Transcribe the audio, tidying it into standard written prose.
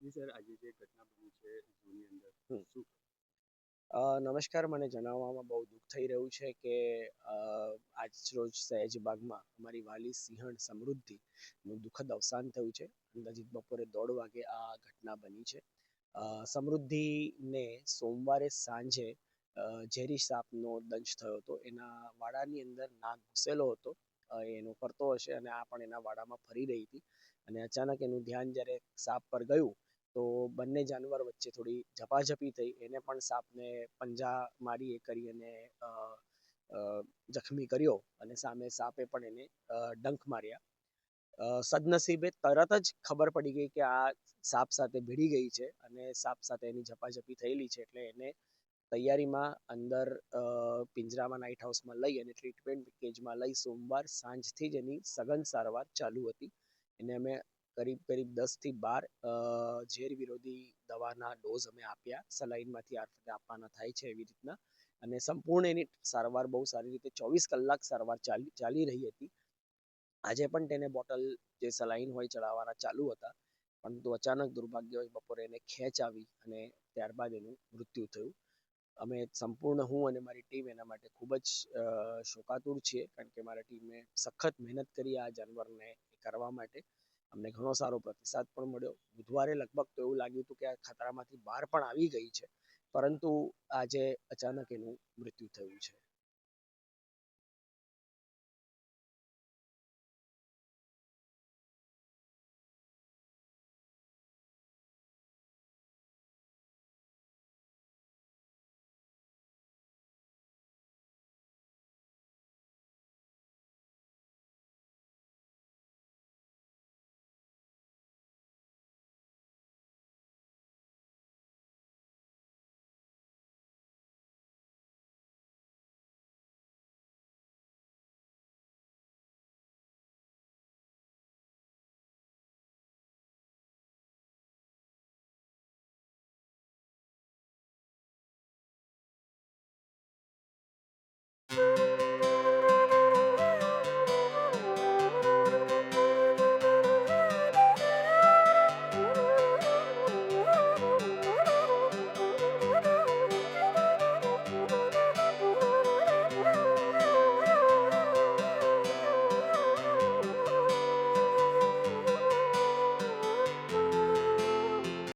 જી sir, આજે જે ઘટના બની છે ઝૂની અંદર હમ. શું? નમસ્કાર. મને જણાવવામાં બહુ દુઃખ થઈ રહ્યું છે કે આજ રોજ સયાજીબાગમાં અમારી વાલી સિંહણ સમૃદ્ધિનું દુઃખદ અવસાન થયું છે. અંદાજિત બપોરે 1:30 વાગે આ ઘટના બની છે. સમૃદ્ધિને સોમવારે સાંજે ઝેરી સાપનો દંશ થયો હતો. એના વાડાની અંદર નાગ ઘૂસેલો હતો. એનો ફરતો હશે અને આ પણ એના વાડામાં ફરી રહી હતી અને અચાનક એનું ધ્યાન જ્યારે સાપ પર ગયું તો બંને જાનવર વચ્ચે થોડી ઝપાઝપી થઈ. એને પણ સાપને પંજા મારી એ કરી અને જખમી કર્યો અને સામે સાપે પણ એને ડંખ માર્યા. સદનસીબે તરત જ ખબર પડી ગઈ કે આ સાપ સાથે ભીડી ગઈ છે અને સાપ સાથે એની ઝપાઝપી થયેલી છે, એટલે એને તૈયારીમાં અંદર પિંજરામાં નાઇટ હાઉસમાં લઈ અને ટ્રીટમેન્ટ કેજમાં લઈ સોમવાર સાંજથી જ એની સઘન સારવાર ચાલુ હતી. એને અમે કરીબ 10 થી 12 ઝેર વિરોધી દવાના ડોઝ અમે આપ્યા. સલાઈનમાંથી આપવાના થાય છે એવી રીતના, અને સંપૂર્ણ એની સારવાર બહુ સારી રીતે 24 કલાક સારવાર ચાલી રહી હતી. આજે પણ તેને બોટલ જે સલાઈન હોય ચડાવવાના ચાલુ હતા, પરંતુ અચાનક દુર્ભાગ્યવશ બપોરે એને ખેંચ આવી અને ત્યારબાદ એનું મૃત્યુ થયું. અમે સંપૂર્ણ, હું અને મારી ટીમ એના માટે ખૂબ જ શોકાતુર છીએ, કારણ કે મારા ટીમે સખત મહેનત કરી આ જાનવરને કરવા માટે. અમને ઘણો સારો પ્રતિસાદ પણ મળ્યો. બુધવારે લગભગ તો એવું લાગ્યું હતું કે આ ખતરામાંથી બહાર પણ આવી ગઈ છે, પરંતુ આજે અચાનક એનું મૃત્યુ થયું છે.